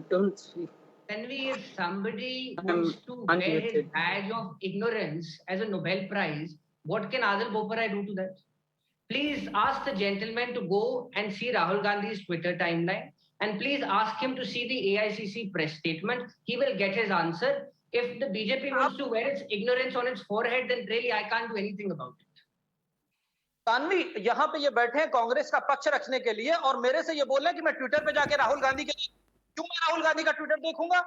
Don't see. Tanvi, if somebody I'm wants to wear his unmuted. badge of ignorance as a Nobel Prize, what can Adil Boparai do to that? Please ask the gentleman to go and see Rahul Gandhi's Twitter timeline, and please ask him to see the AICC press statement. He will get his answer. If the BJP wants to wear its ignorance on its forehead, then really I can't do anything about it. Tanvi यहाँ पे ये बैठे हैं कांग्रेस का पक्ष रखने के लिए और मेरे से ये बोल रहे हैं कि मैं ट्विटर पे जाके राहुल गांधी के क्यों मैं राहुल गांधी का ट्विटर देखूंगा?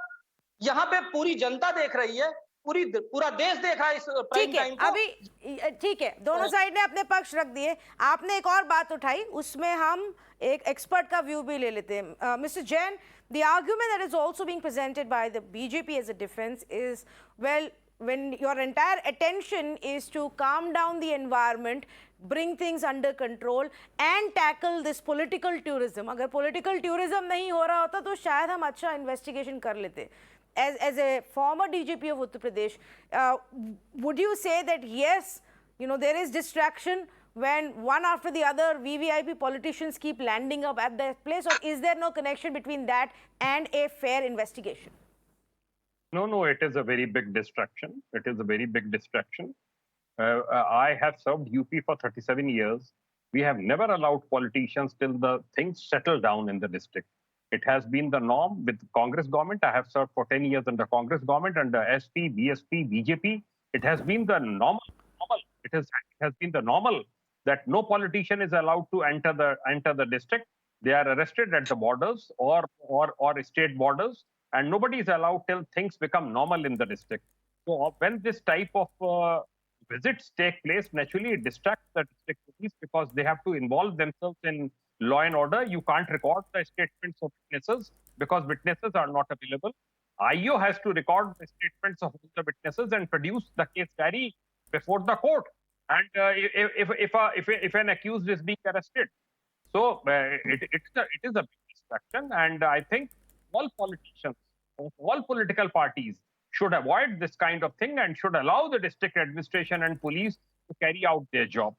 यहाँ पे पूरी जनता देख रही है, पूरा देश देख रहा है इस प्राइम ठीक है, टाइम को। अभी ठीक है, दोनों साइड ने अपने पक्ष रख दिए। आपने एक और बात उठाई, उसमें हम एक एक्सपर्ट का व्यू भी ले लेते हैं। Mister Jain, the argument that is also being presented by the BJP as a defense is, well, when your entire attention is to calm down the environment, bring things under control and tackle this political tourism. अगर political tourism नहीं हो रहा होता तो शायद हम अच्छा investigation कर लेते। As a former DGP of Uttar Pradesh, would you say that yes, you know, there is distraction when one after the other VVIP politicians keep landing up at that place, or is there no connection between that and a fair investigation? No, it is a very big distraction. It is a very big distraction. I have served UP for 37 years. We have never allowed politicians till the things settle down in the district. It has been the norm with Congress government. I have served for 10 years under Congress government, under SP, BSP, BJP. It has been the normal. It has been the normal that no politician is allowed to enter the district. They are arrested at the borders or state borders, and nobody is allowed till things become normal in the district. So when this type of visits take place, naturally it distracts the district police because they have to involve themselves in law and order. You can't record the statements of witnesses because witnesses are not available. IO has to record the statements of the witnesses and produce the case diary before the court. And if an accused is being arrested, so it is a big distraction. And I think all politicians, all political parties should avoid this kind of thing and should allow the district administration and police to carry out their job.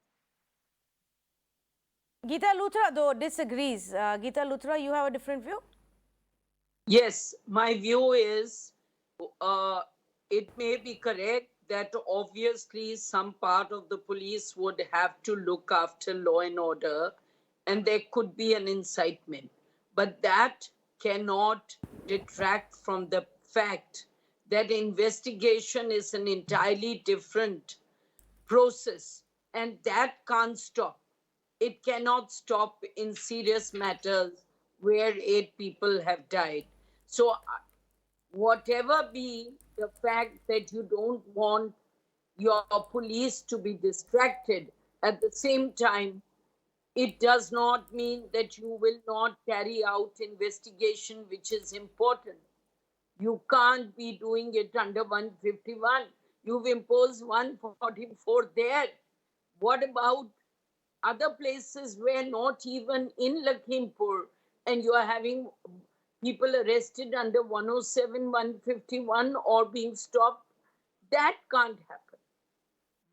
Geeta Luthra, though, disagrees. Geeta Luthra, you have a different view? Yes, my view is it may be correct that obviously some part of the police would have to look after law and order and there could be an incitement. But that cannot detract from the fact that investigation is an entirely different process and that can't stop. It cannot stop in serious matters where 8 people have died. So whatever be the fact that you don't want your police to be distracted, at the same time, it does not mean that you will not carry out investigation, which is important. You can't be doing it under 151. You've imposed 144 there. What about other places where not even in Lakhimpur and you are having people arrested under 107, 151 or being stopped? That can't happen.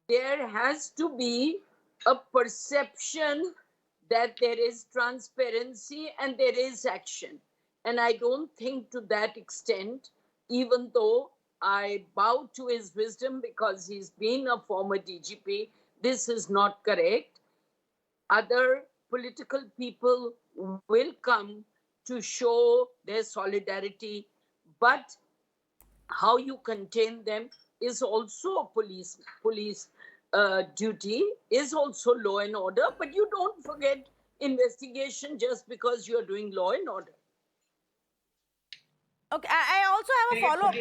There has to be a perception that there is transparency and there is action. And I don't think to that extent, even though I bow to his wisdom because he's been a former DGP, this is not correct. Other political people will come to show their solidarity, but how you contain them is also a police duty, is also law and order, but you don't forget investigation just because you're doing law and order. Okay, I also have a follow-up.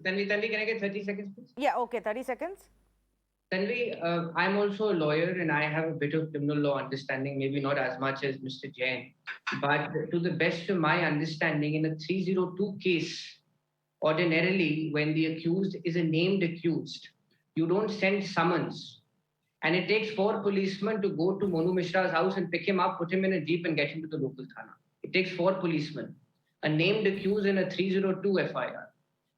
Tanvi, can I get 30 seconds, please? Yeah, okay, 30 seconds. Tanvi, I'm also a lawyer and I have a bit of criminal law understanding, maybe not as much as Mr. Jain. But to the best of my understanding, in a 302 case, ordinarily, when the accused is a named accused, you don't send summons. And it takes 4 policemen to go to Monu Mishra's house and pick him up, put him in a jeep and get him to the local thana. It takes 4 policemen. A named accused in a 302 FIR,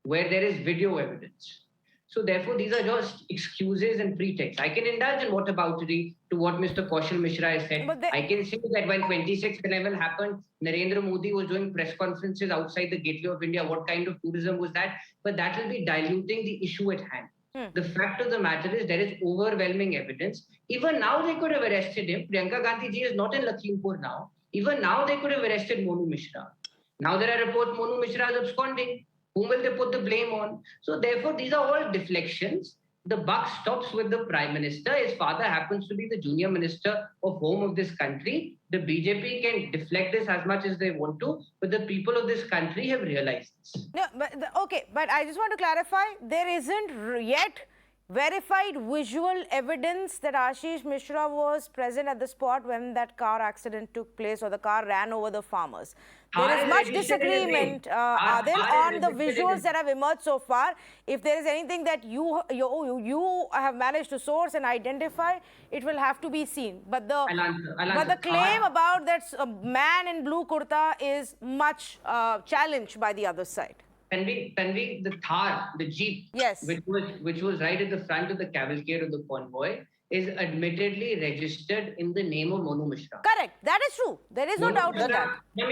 where there is video evidence. So therefore, these are just excuses and pretexts. I can indulge in whataboutery to what Mr. Kaushal Mishra has said. But they- I can say that when 26/11 happened, Narendra Modi was doing press conferences outside the Gateway of India. What kind of tourism was that? But that will be diluting the issue at hand. The fact of the matter is there is overwhelming evidence. Even now they could have arrested him. Priyanka Gandhi ji is not in Lakhimpur now. Even now they could have arrested Monu Mishra. Now there are reports Monu Mishra is absconding. Whom will they put the blame on? So therefore, these are all deflections. The buck stops with the Prime Minister. His father happens to be the junior Minister of Home of this country. The BJP can deflect this as much as they want to, but the people of this country have realized this. No, but okay, but I just want to clarify, there isn't yet verified visual evidence that Ashish Mishra was present at the spot when that car accident took place or the car ran over the farmers. There is much disagreement, Adil, on the visuals that have emerged so far. If there is anything that you have managed to source and identify, it will have to be seen. But the I'll answer. the claim about that man in blue kurta is much challenged by the other side. Tanvi, the Thar, the Jeep, Yes. which was right at the front of the cavalcade of the convoy, is admittedly registered in the name of Monu Mishra. Correct. That is true. There is no doubt in that. Hear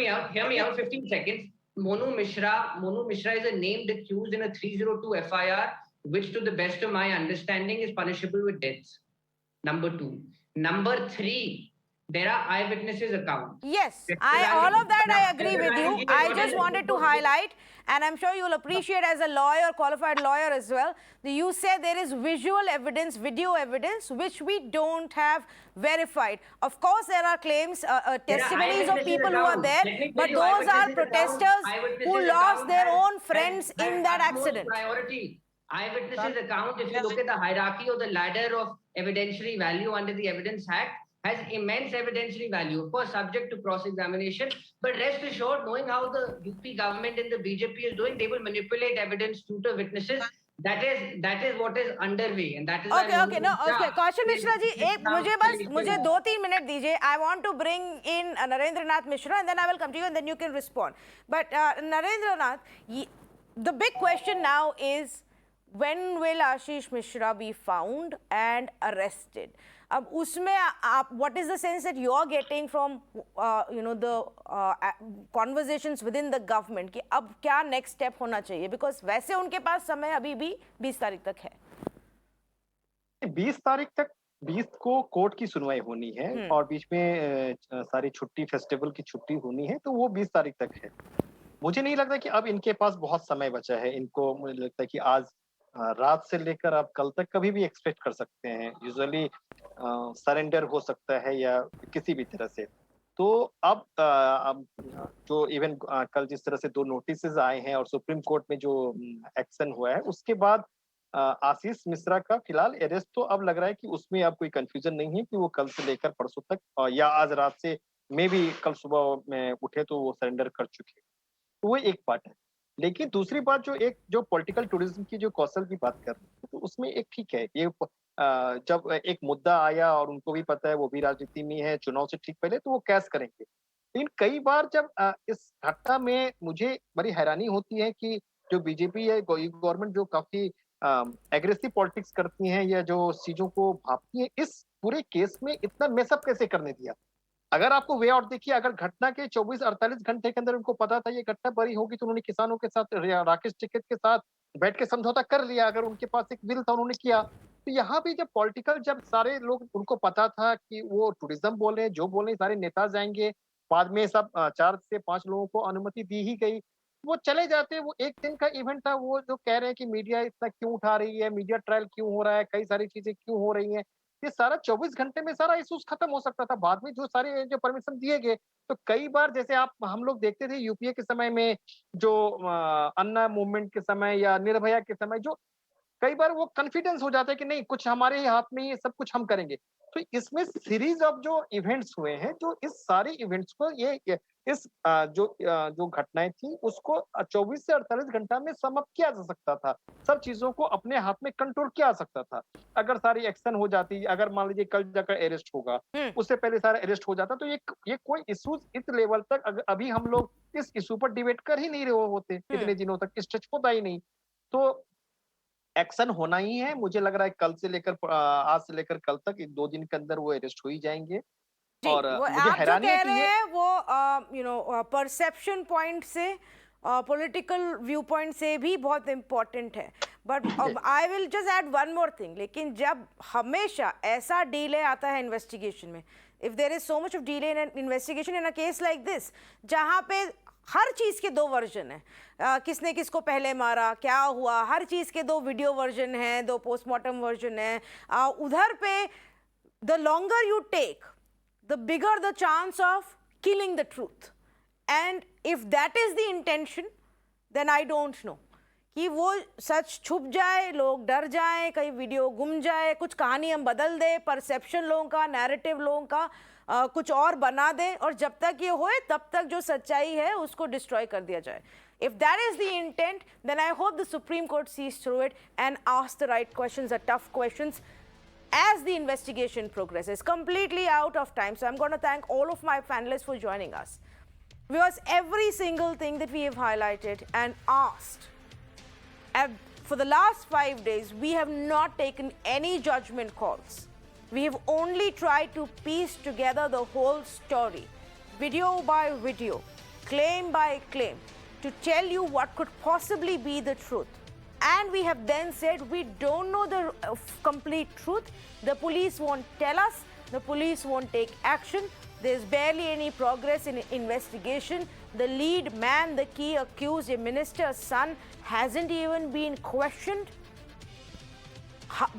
me out, 15 seconds. Monu Mishra is a named accused in a 302 FIR, which to the best of my understanding is punishable with death. Number 2. Number 3, there are eyewitnesses accounts. Yes, all of that I agree with you. I just wanted to highlight, and I'm sure you'll appreciate as a lawyer, qualified lawyer as well, that you said there is visual evidence, video evidence, which we don't have verified. Of course, there are claims, testimonies of people who are there, but those are protesters who lost their own friends in that accident. Priority. Eyewitnesses account, if you look at the hierarchy or the ladder of evidentiary value under the Evidence Act, has immense evidentiary value, of course, subject to cross-examination. But rest assured, knowing how the UP government and the BJP is doing, they will manipulate evidence, tutor witnesses. That is what is underway, and that is. Okay. Kaushal Mishra ji, मुझे 2-3 minute दीजिए. I want to bring in Narendranath Mishra, and then I will come to you, and then you can respond. But Narendranath, the big question now is, when will Ashish Mishra be found and arrested? What is the sense that you are getting from the conversations within the government कि अब क्या next step होना चाहिए? Because वैसे उनके पास समय अभी भी 20 तारीख तक है. 20 तारीख तक 20 को कोर्ट की सुनवाई होनी है और बीच में सारी छुट्टी, फेस्टिवल की छुट्टी होनी है, तो वो 20 तारीख तक है. मुझे नहीं लगता कि अब इनके पास बहुत समय बचा है. इनको मुझे लगता है कि आज रात से लेकर आप कल तक कभी भी एक्सपेक्ट कर सकते हैं. यूजुअली सरेंडर हो सकता है या किसी भी तरह से. तो अब जो इवन कल जिस तरह से 2 नोटिसेस आए हैं और सुप्रीम कोर्ट में जो एक्शन हुआ है, उसके बाद आशीष मिश्रा का फिलहाल अरेस्ट तो अब लग रहा है कि उसमें अब कोई कंफ्यूजन नहीं है कि वो कल से लेकर परसों तक या आज रात से मे भी कल सुबह में उठे तो वो सरेंडर कर चुके. तो वो एक पार्ट है. लेकिन दूसरी बात जो पॉलिटिकल टूरिज्म की जो कौशल की बात कर रहे हैं, तो उसमें एक ठीक है, ये जब एक मुद्दा आया और उनको भी पता है वो भी राजनीति में है, चुनाव से ठीक पहले, तो वो कैश करेंगे. लेकिन कई बार जब इस घटना में मुझे बड़ी हैरानी होती है कि जो बीजेपी है, गवर्नमेंट जो काफी एग्रेसिव पॉलिटिक्स करती है या जो चीजों को भापती है, इस पूरे केस में इतना मेसअप कैसे करने दिया. अगर आपको वे आउट देखिए, अगर घटना के 24-48 घंटे के अंदर उनको पता था ये घटना बड़ी होगी, तो उन्होंने किसानों के साथ, राकेश टिकैत के साथ बैठ के समझौता कर लिया. अगर उनके पास एक विल था, उन्होंने किया. तो यहाँ भी जब पॉलिटिकल, जब सारे लोग, उनको पता था कि वो टूरिज्म बोले, जो बोले, सारे नेता जाएंगे, बाद में सब 4 से 5 लोगों को अनुमति दी ही गई, वो चले जाते. वो एक दिन का इवेंट था. वो जो कह रहे हैं कि मीडिया इतना क्यों उठा रही है, मीडिया ट्रायल क्यों हो रहा है, कई सारी चीजें क्यों हो रही हैं, ये सारा 24 घंटे में सारा इश्यूज खत्म हो सकता था. बाद में जो सारे जो परमिशन दिए गए, तो कई बार जैसे हम लोग देखते थे यूपीए के समय में, जो अन्ना मूवमेंट के समय या निर्भया के समय, जो कई बार वो कॉन्फिडेंस हो जाता है कि नहीं, कुछ हमारे हाथ में ही, सब कुछ हम करेंगे. तो इसमें सीरीज ऑफ जो इवेंट्स हुए हैं, जो इस सारे इवेंट्स को जो घटनाएं थी, उसको 24 से 48 घंटा में सम अप किया जा सकता था. सब चीजों को अपने हाथ में कंट्रोल किया जा सकता था. अगर सारी एक्शन हो जाती, अगर मान लीजिए कल जाकर अरेस्ट होगा, उससे पहले सारा अरेस्ट हो जाता, तो ये कोई इश्यूज इस लेवल तक अभी हम लोग इस इशू पर डिबेट कर ही नहीं रहे होते. इतने दिनों तक स्टेज होता ही नहीं. तो एक्शन होना ही है। मुझे लग रहा है कल से लेकर आज से लेकर कल तक 2 दिन के अंदर वो अरेस्ट हो ही जाएंगे। जी, और वो मुझे आप जो हैरानी है कह कि रहे ये हैं वो परसेप्शन पॉइंट से पॉलिटिकल व्यू पॉइंट से भी बहुत इम्पोर्टेंट है, but I will just add one more thing. लेकिन जब हमेशा ऐसा डिले आता है इन्वेस्टिगेशन में, if there is so much of delay in investigation in a case like this, जहाँ पे हर चीज़ के 2 वर्जन है, किसने किसको पहले मारा, क्या हुआ, हर चीज़ के 2 वीडियो वर्जन हैं, 2 पोस्टमार्टम वर्जन है, उधर पे the longer you take the bigger the chance of killing the truth. And if that is the intention, then I don't know कि वो सच छुप जाए, लोग डर जाएं, कहीं वीडियो गुम जाए, कुछ कहानी हम बदल दें, परसेप्शन लोगों का, नैरेटिव लोगों का कुछ और बना दें, और जब तक ये होए तब तक जो सच्चाई है उसको डिस्ट्रॉय कर दिया जाए. If that is the intent, then I hope the Supreme Court sees through it and asks the right questions, the tough questions, as the investigation progresses. Completely out of time, so I'm going to thank all of my panelists for joining us. Because every single thing that we have highlighted and asked, and for the last 5 days, we have not taken any judgment calls. We have only tried to piece together the whole story, video by video, claim by claim, to tell you what could possibly be the truth. And we have then said we don't know the complete truth. The police won't tell us. The police won't take action. There's barely any progress in investigation. The lead man, the key accused, a minister's son, hasn't even been questioned.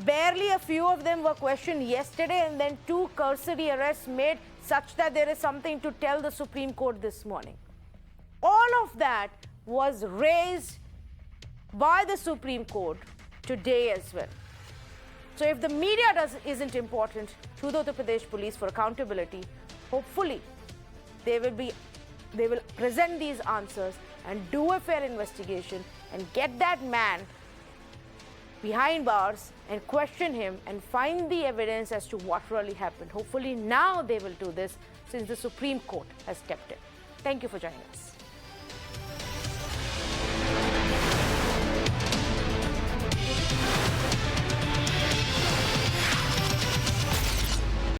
Barely a few of them were questioned yesterday, and then 2 cursory arrests made such that there is something to tell the Supreme Court this morning. All of that was raised by the Supreme Court today as well. So if the media isn't important to the Uttar Pradesh police for accountability, hopefully they will present these answers and do a fair investigation and get that man behind bars and question him and find the evidence as to what really happened. Hopefully now they will do this, since the Supreme Court has stepped in. Thank you for joining us.